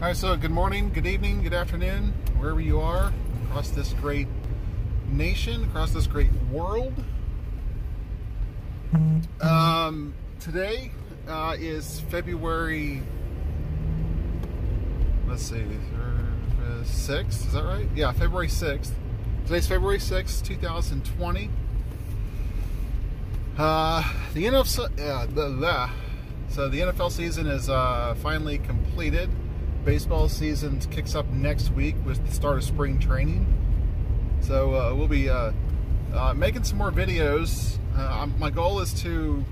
All right, so good morning, good evening, good afternoon, wherever you are across this great nation, across this great world. Today is February, let's see, 6th, is that right? Yeah, February 6th. Today's February 6th, 2020. The NFL season is finally completed. Baseball season kicks up next week with the start of spring training. So we'll be making some more videos. My goal is to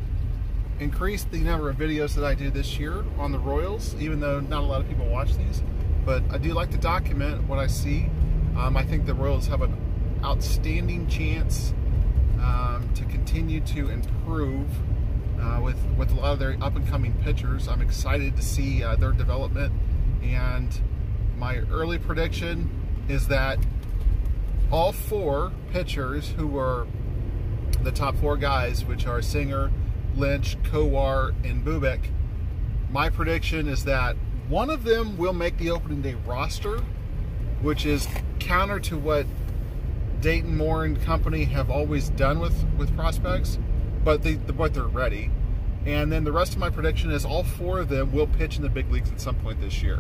increase the number of videos that I do this year on the Royals, even though not a lot of people watch these. But I do like to document what I see. I think the Royals have an outstanding chance to continue to improve with a lot of their up-and-coming pitchers. I'm excited to see their development. And my early prediction is that all four pitchers who were the top four guys, which are Singer, Lynch, Kowar, and Bubic, my prediction is that one of them will make the opening day roster, which is counter to what Dayton Moore and company have always done with prospects, but they're ready. And then the rest of my prediction is all four of them will pitch in the big leagues at some point this year.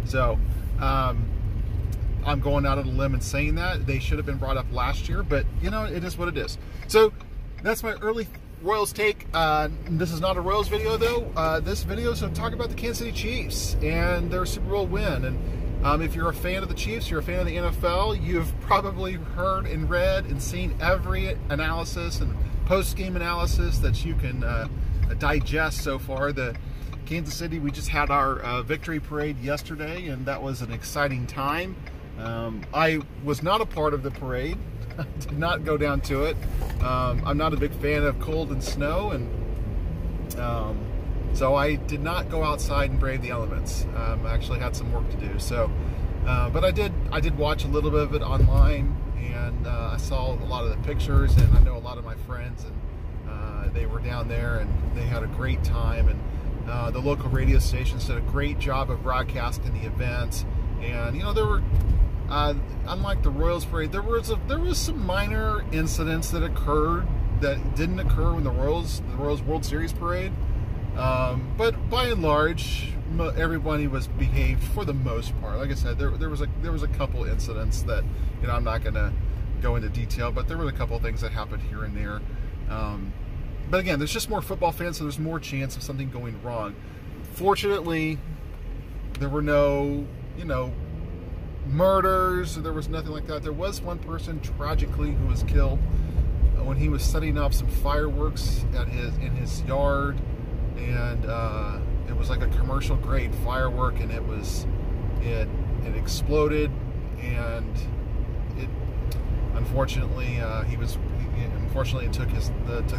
So I'm going out on a limb and saying that. They should have been brought up last year, but you know, it is what it is. So that's my early Royals take. This is not a Royals video though. This video is to talk about the Kansas City Chiefs and their Super Bowl win. And if you're a fan of the Chiefs, you're a fan of the NFL, you've probably heard and read and seen every analysis and post-game analysis that you can digest so far. The Kansas City, we just had our victory parade yesterday, and that was an exciting time. I was not a part of the parade. I did not go down to it. I'm not a big fan of cold and snow, and so I did not go outside and brave the elements. I actually had some work to do. So, but I did watch a little bit of it online, and I saw a lot of the pictures, and I know a lot of my friends, and they were down there, and they had a great time. And the local radio stations did a great job of broadcasting the event. And you know, there were unlike the Royals parade, there was some minor incidents that occurred that didn't occur in the Royals World Series parade. But by and large, everybody was behaved for the most part. Like I said, there was a couple incidents that, you know, I'm not going to go into detail, but there were a couple things that happened here and there. But again, there's just more football fans, so there's more chance of something going wrong. Fortunately, there were no, you know, murders. There was nothing like that. There was one person tragically who was killed when he was setting up some fireworks in his yard, and it was like a commercial grade firework, and it exploded, and it unfortunately it took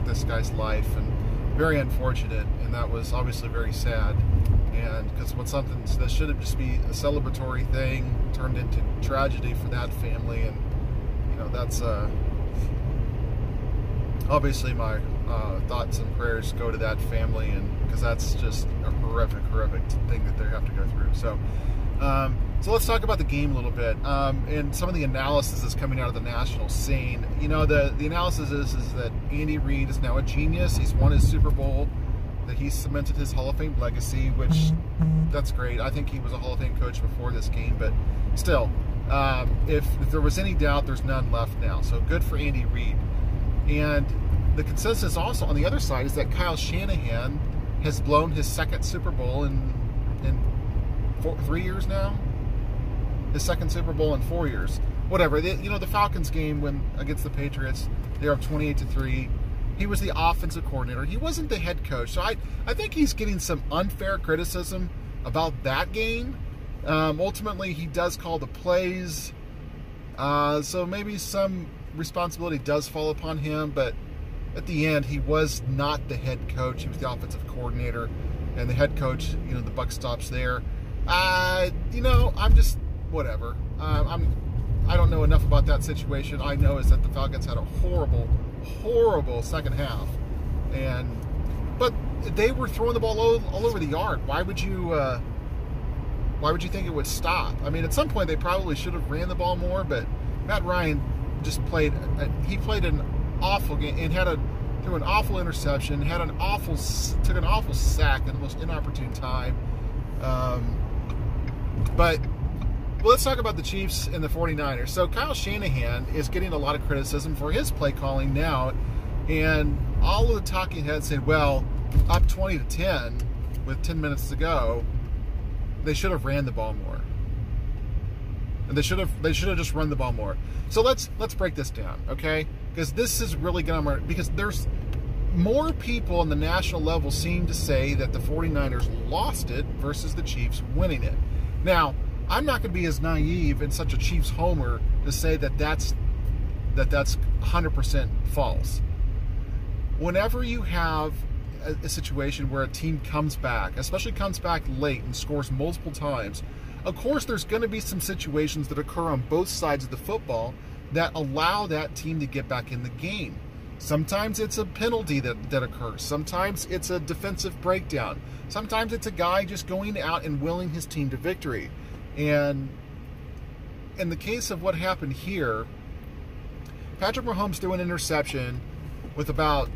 this guy's life, and very unfortunate. And that was obviously very sad, and because when something that should have just be a celebratory thing turned into tragedy for that family. And you know, that's obviously my thoughts and prayers go to that family, and because that's just a horrific thing that they have to go through. So let's talk about the game a little bit, and some of the analysis that's coming out of the national scene. You know, the analysis is that Andy Reid is now a genius. He's won his Super Bowl, that he's cemented his Hall of Fame legacy, which that's great. I think he was a Hall of Fame coach before this game, but still, if there was any doubt, there's none left now. So good for Andy Reid. And the consensus also on the other side is that Kyle Shanahan has blown his second Super Bowl in 3 years now. His second Super Bowl in 4 years. Whatever. You know, the Falcons game against the Patriots, they're up 28-3. He was the offensive coordinator. He wasn't the head coach. So I think he's getting some unfair criticism about that game. Ultimately, he does call the plays. So maybe some responsibility does fall upon him. But at the end, he was not the head coach. He was the offensive coordinator. And the head coach, you know, the buck stops there. You know, I'm just... whatever. I don't know enough about that situation. I know is that the Falcons had a horrible second half, but they were throwing the ball all over the yard. Why would you Why would you think it would stop? I mean, at some point they probably should have ran the ball more, but Matt Ryan just played an awful game and threw an awful interception, took an awful sack at the most inopportune time. But let's talk about the Chiefs and the 49ers. So Kyle Shanahan is getting a lot of criticism for his play calling now, and all of the talking heads said, well, up 20-10 with 10 minutes to go, they should have ran the ball more. And they should have just run the ball more. So let's break this down, okay? Because this is really going to, because there's more people on the national level seem to say that the 49ers lost it versus the Chiefs winning it. Now, I'm not going to be as naive and such a Chiefs homer to say that that's 100% false. Whenever you have a situation where a team comes back, especially comes back late and scores multiple times, of course there's going to be some situations that occur on both sides of the football that allow that team to get back in the game. Sometimes it's a penalty that occurs. Sometimes it's a defensive breakdown. Sometimes it's a guy just going out and willing his team to victory. And in the case of what happened here, Patrick Mahomes threw an interception with about,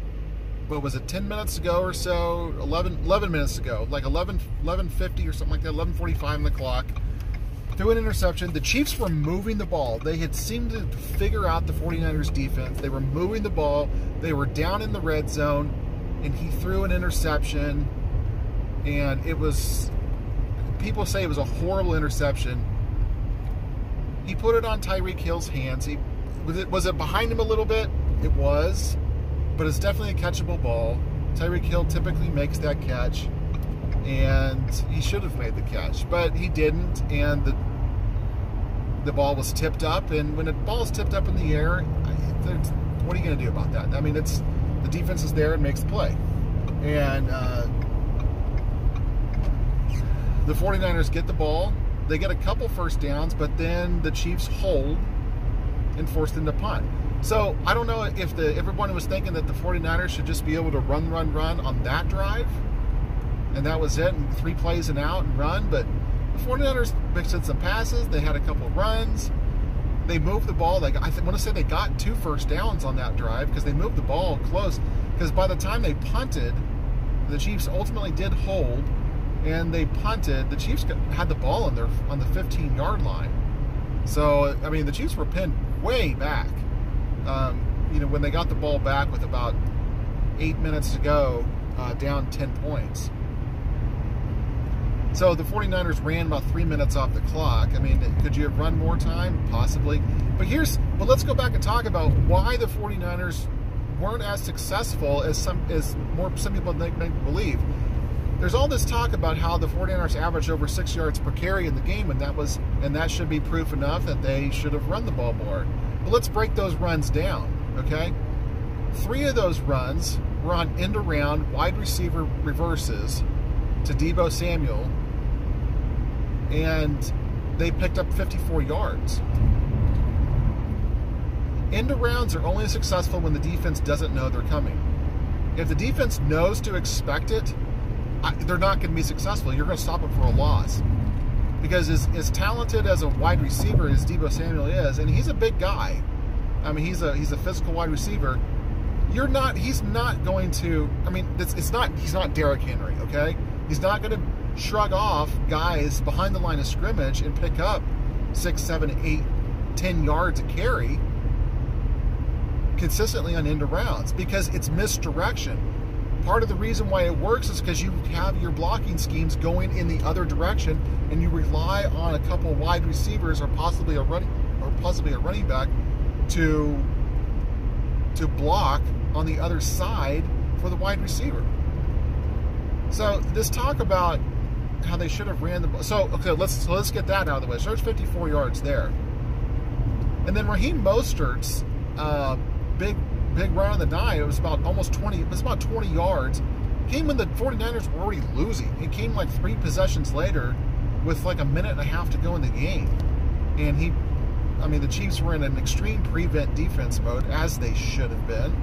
what was it, 10 minutes ago or so, 11 minutes ago, like 11:50 or something like that, 11:45 on the clock. Threw an interception. The Chiefs were moving the ball. They had seemed to figure out the 49ers defense. They were moving the ball. They were down in the red zone, and he threw an interception, and it was, people say it was a horrible interception. He put it on Tyreek Hill's hands. Was it behind him a little bit? It was, but it's definitely a catchable ball. Tyreek Hill typically makes that catch, and he should have made the catch, but he didn't, and the ball was tipped up, and when a ball is tipped up in the air, what are you going to do about that? I mean, the defense is there and makes the play. And the 49ers get the ball. They get a couple first downs, but then the Chiefs hold and force them to punt. So I don't know if everyone was thinking that the 49ers should just be able to run on that drive, and that was it, and 3 plays and out and run. But the 49ers mixed in some passes. They had a couple of runs. They moved the ball. I want to say they got 2 first downs on that drive because they moved the ball close. Because by the time they punted, the Chiefs ultimately did hold, and they punted. The Chiefs had the ball on the 15-yard line. So I mean, the Chiefs were pinned way back. When they got the ball back with about 8 minutes to go, down 10 points. So the 49ers ran about 3 minutes off the clock. I mean, could you have run more time? Possibly. But let's go back and talk about why the 49ers weren't as successful as some people may believe. There's all this talk about how the 49ers averaged over 6 yards per carry in the game, and that should be proof enough that they should have run the ball more. But let's break those runs down, okay? 3 of those runs were on end-around wide receiver reverses to Deebo Samuel, and they picked up 54 yards. End-arounds are only successful when the defense doesn't know they're coming. If the defense knows to expect it, they're not going to be successful. You're going to stop them for a loss. Because as talented as a wide receiver as Deebo Samuel is, and he's a big guy. I mean, he's a physical wide receiver. He's not going to, I mean, he's not Derrick Henry, okay? He's not going to shrug off guys behind the line of scrimmage and pick up 6, 7, 8, 10 yards a carry consistently on end arounds, because it's misdirection. Part of the reason why it works is because you have your blocking schemes going in the other direction, and you rely on a couple wide receivers or possibly a running back to block on the other side for the wide receiver. So this talk about how they should have ran the ball. So okay, let's get that out of the way. So there's 54 yards there, and then Raheem Mostert's big run on the night, it was about almost 20. It was about 20 yards. Came when the 49ers were already losing. It came like 3 possessions later, with like a minute and a half to go in the game, and the Chiefs were in an extreme prevent defense mode, as they should have been,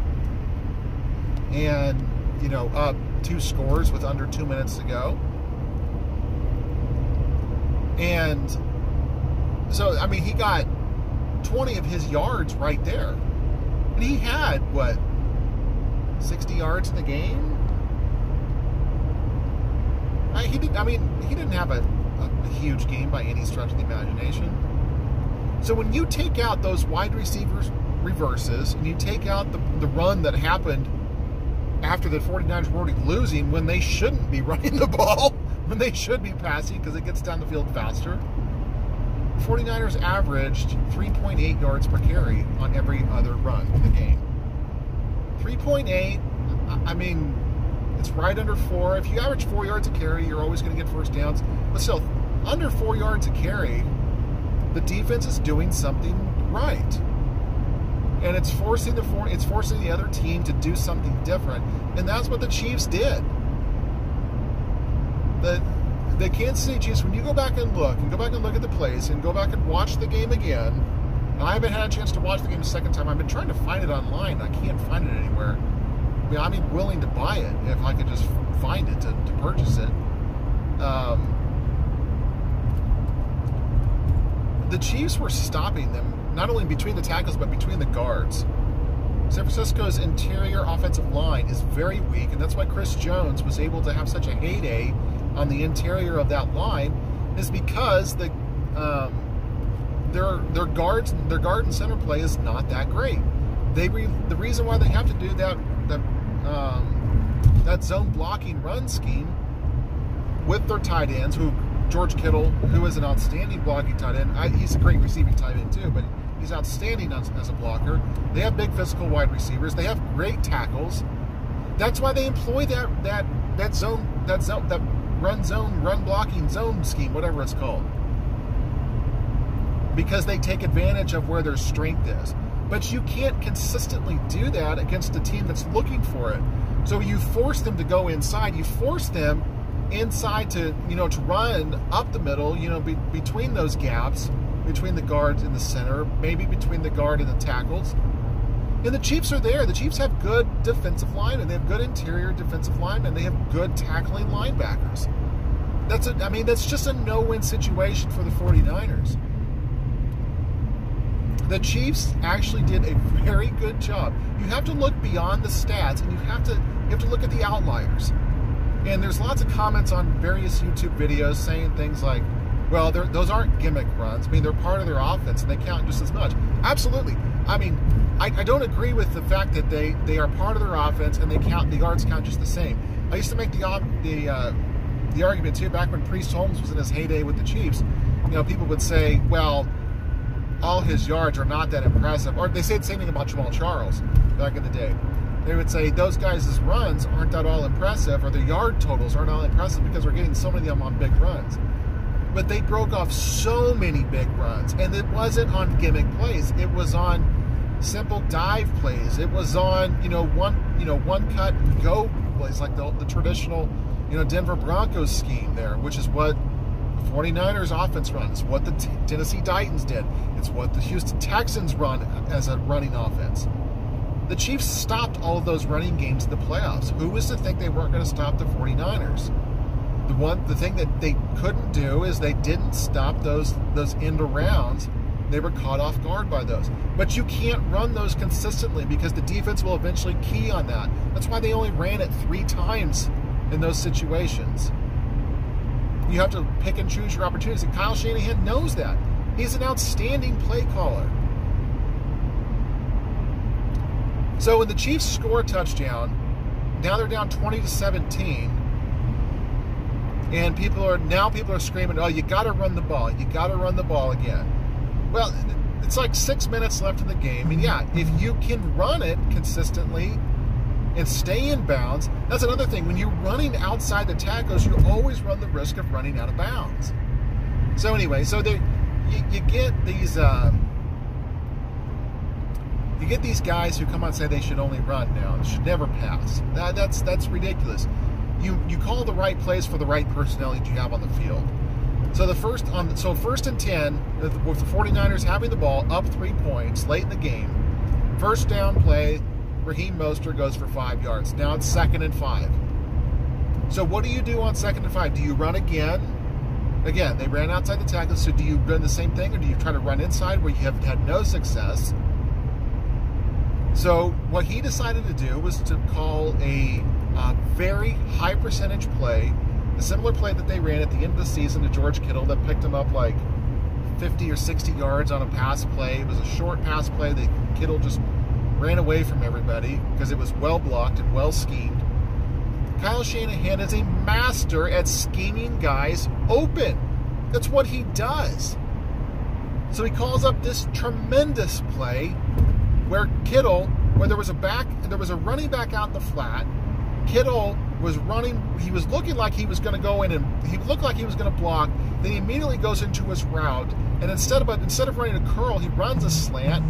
and up 2 scores with under 2 minutes to go. And so, I mean, he got 20 of his yards right there. And he had, what, 60 yards in the game? He didn't have a huge game by any stretch of the imagination. So when you take out those wide receivers reverses, and you take out the run that happened after the 49ers were already losing when they shouldn't be running the ball, when they should be passing because it gets down the field faster, the 49ers averaged 3.8 yards per carry on every other run in the game. 3.8, I mean, it's right under 4. If you average 4 yards a carry, you're always going to get first downs. But still, under 4 yards a carry, the defense is doing something right. And it's forcing the other team to do something different. And that's what the Chiefs did. The Kansas City Chiefs, when you go back and look at the plays and go back and watch the game again, and I haven't had a chance to watch the game a second time. I've been trying to find it online. I can't find it anywhere. I mean, I'm willing to buy it if I could just find it to purchase it. The Chiefs were stopping them, not only between the tackles, but between the guards. San Francisco's interior offensive line is very weak, and that's why Chris Jones was able to have such a heyday on the interior of that line, is because their guard and center play is not that great. The reason why they have to do that zone blocking run scheme with their tight ends, who George Kittle, who is an outstanding blocking tight end. He's a great receiving tight end too, but he's outstanding as a blocker. They have big physical wide receivers. They have great tackles. That's why they employ that run blocking zone scheme, whatever it's called, because they take advantage of where their strength is. But you can't consistently do that against a team that's looking for it. So you force them to go inside. You force them inside to run up the middle, between those gaps, between the guards and the center, maybe between the guard and the tackles. And the Chiefs are there. The Chiefs have good defensive linemen. They have good interior defensive linemen. They have good tackling linebackers. That's just a no-win situation for the 49ers. The Chiefs actually did a very good job. You have to look beyond the stats, and you have to look at the outliers. And there's lots of comments on various YouTube videos saying things like, well, those aren't gimmick runs. I mean, they're part of their offense, and they count just as much. Absolutely. I mean, I don't agree with the fact that they are part of their offense and the yards count just the same. I used to make the argument, too, back when Priest Holmes was in his heyday with the Chiefs. People would say, well, all his yards are not that impressive. Or they say the same thing about Jamal Charles back in the day. They would say those guys' runs aren't that all impressive, or their yard totals aren't all impressive because we're getting so many of them on big runs. But they broke off so many big runs, and it wasn't on gimmick plays. It was on simple dive plays. It was on one cut and go plays, like the traditional Denver Broncos scheme there, which is what the 49ers offense runs. What the Tennessee Titans did. It's what the Houston Texans run as a running offense. The Chiefs stopped all of those running games in the playoffs. Who was to think they weren't going to stop the 49ers? The thing that they couldn't do is they didn't stop those end arounds. They were caught off guard by those. But you can't run those consistently because the defense will eventually key on that. That's why they only ran it 3 times in those situations. You have to pick and choose your opportunities, and Kyle Shanahan knows that. He's an outstanding play caller. So when the Chiefs score a touchdown, now they're down 20-17, and people are screaming, "Oh, you got to run the ball! You got to run the ball again." Well, it's like 6 minutes left in the game, and yeah, if you can run it consistently and stay in bounds, that's another thing. When you're running outside the tackles, you always run the risk of running out of bounds. So anyway, you get these. You get these guys who come out and say they should only run now. They should never pass. That's ridiculous. You call the right plays for the right personnel that you have on the field. So first and 10, with the 49ers having the ball up 3 points late in the game, first down play, Raheem Mostert goes for 5 yards. Now it's 2nd and 5. So what do you do on 2nd and 5? Do you run again? Again, they ran outside the tackle, so do you run the same thing, or do you try to run inside where you have had no success? So what he decided to do was to call a very high percentage play, a similar play that they ran at the end of the season to George Kittle that picked him up like 50 or 60 yards on a pass play. It was a short pass play that Kittle just ran away from everybody because it was well blocked and well schemed. Kyle Shanahan is a master at scheming guys open. That's what he does. So he calls up this tremendous play where there was a running back out in the flat. Kittle was running, he was looking like he was going to go in and he looked like he was going to block. Then he immediately goes into his route, and instead of running a curl, he runs a slant.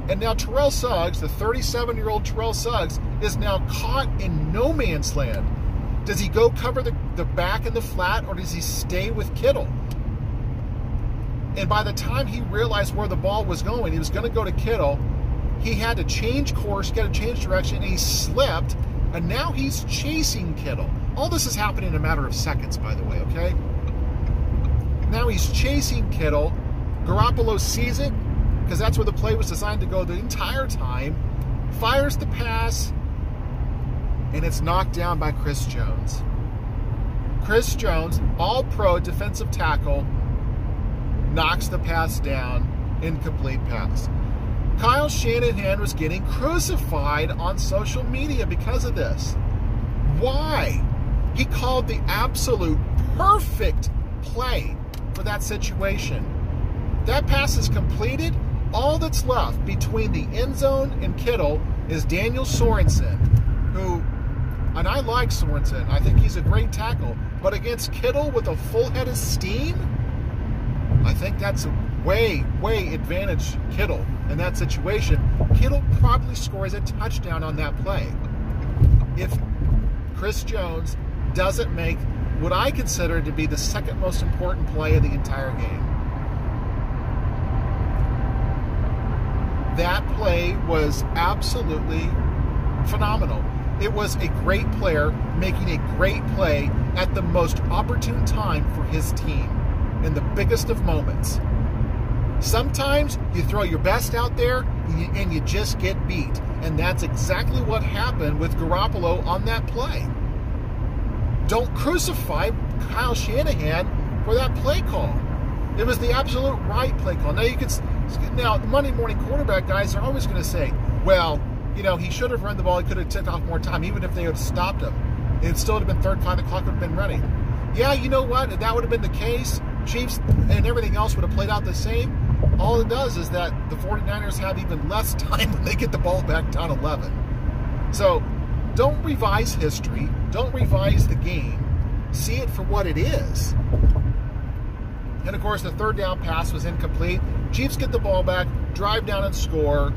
And now Terrell Suggs, the 37-year-old Terrell Suggs, is now caught in no man's land. Does he go cover the back in the flat, or does he stay with Kittle? And by the time he realized where the ball was going, he was going to go to Kittle, he had to change course, he had to change direction, and he slipped, and now he's chasing Kittle. All this is happening in a matter of seconds, by the way, okay? Now he's chasing Kittle. Garoppolo sees it, because that's where the play was designed to go the entire time, fires the pass, and it's knocked down by Chris Jones. Chris Jones, all-pro defensive tackle, knocks the pass down, incomplete pass. Kyle Shanahan was getting crucified on social media because of this. Why? He called the absolute perfect play for that situation. That pass is completed. All that's left between the end zone and Kittle is Daniel Sorensen, who, and I like Sorensen, I think he's a great tackle, but against Kittle with a full head of steam, I think that's a way advantage Kittle in that situation. Kittle probably scores a touchdown on that play if Chris Jones doesn't make what I consider to be the second most important play of the entire game. That play was absolutely phenomenal. It was a great player making a great play at the most opportune time for his team in the biggest of moments. Sometimes you throw your best out there and you just get beat. And that's exactly what happened with Garoppolo on that play. Don't crucify Kyle Shanahan for that play call. It was the absolute right play call. Now, the Monday morning quarterback guys are always going to say, well, he should have run the ball. He could have ticked off more time, even if they had stopped him. It still would have been third time. The clock would have been running. Yeah, you know what? If that would have been the case, Chiefs and everything else would have played out the same. All it does is that the 49ers have even less time when they get the ball back down 11. So don't revise history. Don't revise the game. See it for what it is. And, of course, the third down pass was incomplete. Chiefs get the ball back, drive down and score.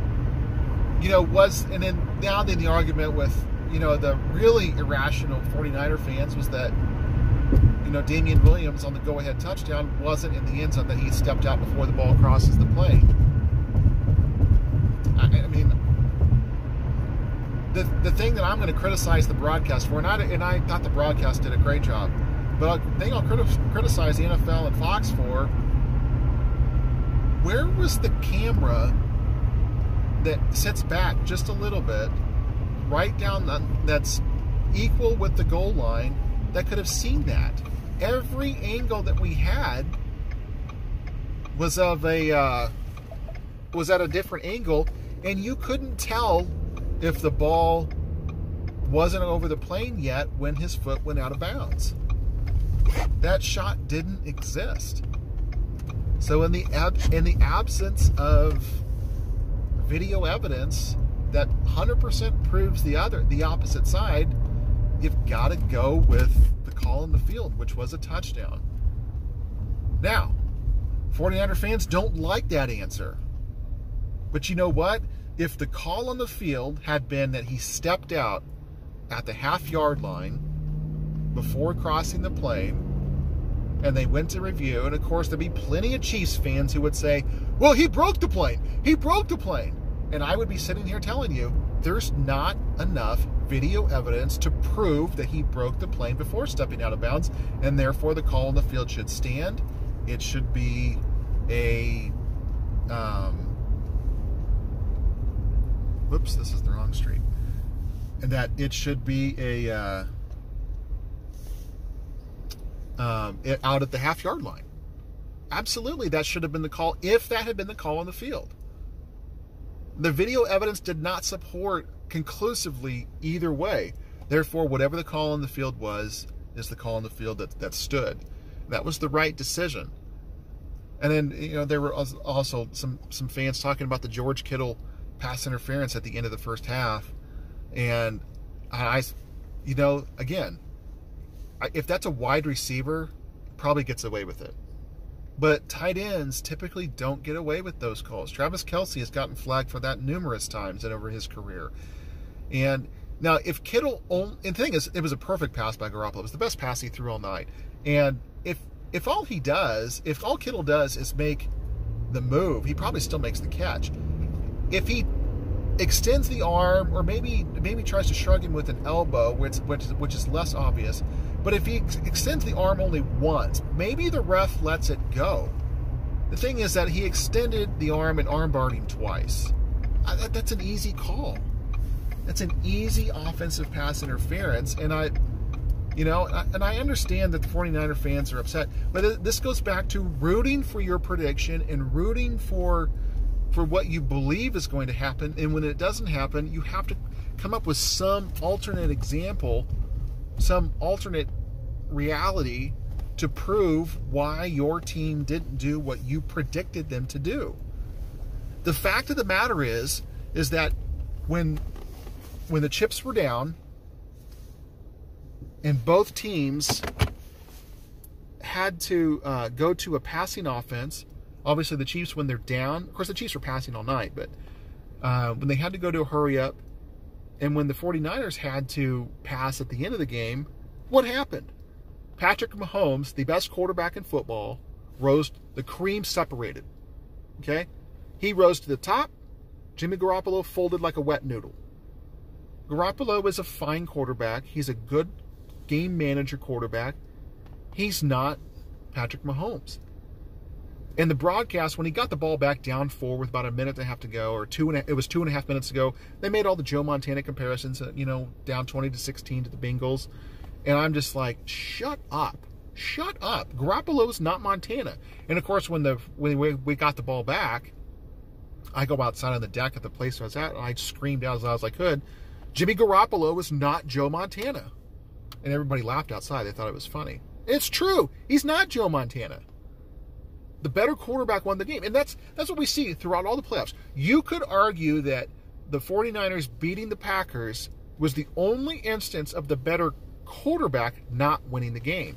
And then now the argument with, the really irrational 49er fans was that, Damian Williams on the go-ahead touchdown wasn't in the end zone, that he stepped out before the ball crosses the plane. The thing that I'm going to criticize the broadcast for, and I thought the broadcast did a great job, but the thing I'll criticize the NFL and Fox for, where was the camera that sits back just a little bit, right down that's equal with the goal line, that could have seen that? Every angle that we had was at a different angle, and you couldn't tell if the ball wasn't over the plane yet when his foot went out of bounds. That shot didn't exist. So in the absence of video evidence that 100% proves the opposite side, you've got to go with the call in the field, which was a touchdown. Now, 49er fans don't like that answer. But you know what? If the call on the field had been that he stepped out at the half-yard line before crossing the plane, and they went to review, and of course there'd be plenty of Chiefs fans who would say, well, he broke the plane. He broke the plane. And I would be sitting here telling you, there's not enough video evidence to prove that he broke the plane before stepping out of bounds, and therefore the call on the field should stand. It should be a whoops, this is the wrong street. And that it should be a out at the half-yard line. Absolutely, that should have been the call if that had been the call on the field. The video evidence did not support conclusively either way. Therefore, whatever the call on the field was, is the call on the field that stood. That was the right decision. And then, you know, there were also some fans talking about the George Kittle pass interference at the end of the first half. And you know, again, if that's a wide receiver, probably gets away with it. But tight ends typically don't get away with those calls. Travis Kelce has gotten flagged for that numerous times over his career. And now, if Kittle, and the thing is, it was a perfect pass by Garoppolo. It was the best pass he threw all night. And if all Kittle does is make the move, he probably still makes the catch. If he extends the arm, or maybe tries to shrug him with an elbow, which is less obvious, but if he extends the arm only once, maybe the ref lets it go. The thing is that he extended the arm and armbarred him twice. That's an easy call. That's an easy offensive pass interference, and I understand that the 49er fans are upset, but this goes back to rooting for your prediction and rooting for what you believe is going to happen, and when it doesn't happen, you have to come up with some alternate example, some alternate reality to prove why your team didn't do what you predicted them to do. The fact of the matter is that when the chips were down and both teams had to go to a passing offense, obviously the Chiefs, when they're down, of course the Chiefs were passing all night, but when they had to go to a hurry up, and when the 49ers had to pass at the end of the game, what happened? Patrick Mahomes, the best quarterback in football, the cream separated. Okay? He rose to the top. Jimmy Garoppolo folded like a wet noodle. Garoppolo is a fine quarterback. He's a good game manager quarterback. He's not Patrick Mahomes. In the broadcast, when he got the ball back down 4 with about a minute and a half to go, or it was 2.5 minutes to go, they made all the Joe Montana comparisons, down 20-16 to the Bengals. And I'm just like, shut up. Shut up. Garoppolo's not Montana. And of course, when we got the ball back, I go outside on the deck at the place I was at, and I screamed out as loud as I could, Jimmy Garoppolo is not Joe Montana. And everybody laughed outside. They thought it was funny. It's true. He's not Joe Montana. The better quarterback won the game. And that's what we see throughout all the playoffs. You could argue that the 49ers beating the Packers was the only instance of the better quarterback not winning the game.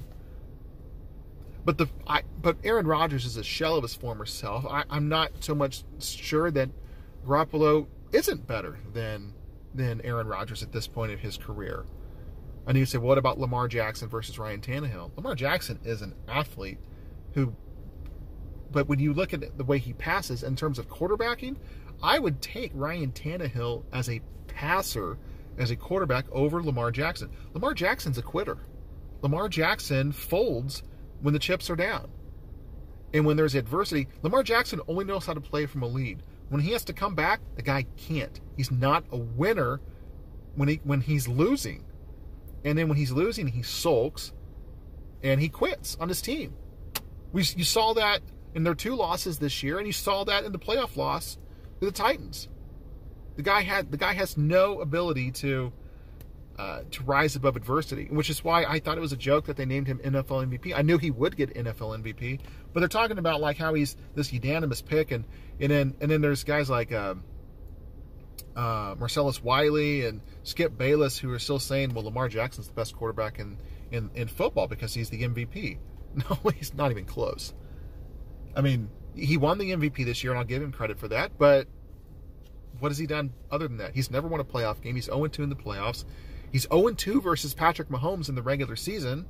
But Aaron Rodgers is a shell of his former self. I'm not so much sure that Garoppolo isn't better than Aaron Rodgers at this point in his career. And you say, well, what about Lamar Jackson versus Ryan Tannehill? Lamar Jackson is an athlete but when you look at the way he passes in terms of quarterbacking, I would take Ryan Tannehill as a passer, as a quarterback, over Lamar Jackson. Lamar Jackson's a quitter. Lamar Jackson folds when the chips are down. And when there's adversity, Lamar Jackson only knows how to play from a lead. When he has to come back, the guy can't. He's not a winner when he's losing. And then when he's losing, he sulks and he quits on his team. You saw that in their 2 losses this year, and you saw that in the playoff loss to the Titans. The guy has no ability to rise above adversity, which is why I thought it was a joke that they named him NFL MVP. I knew he would get NFL MVP, but they're talking about like how he's this unanimous pick, and then there's guys like Marcellus Wiley and Skip Bayless who are still saying, well, Lamar Jackson's the best quarterback in football because he's the MVP. No, he's not even close. I mean, he won the MVP this year, and I'll give him credit for that, but what has he done other than that? He's never won a playoff game. He's 0-2 in the playoffs. He's 0-2 versus Patrick Mahomes in the regular season.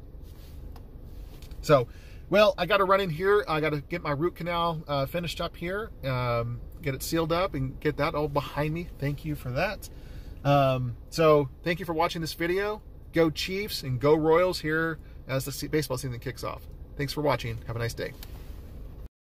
So, well, I got to run in here. I got to get my root canal finished up here, get it sealed up, and get that all behind me. Thank you for that. So thank you for watching this video. Go Chiefs and go Royals here as the baseball season kicks off. Thanks for watching. Have a nice day.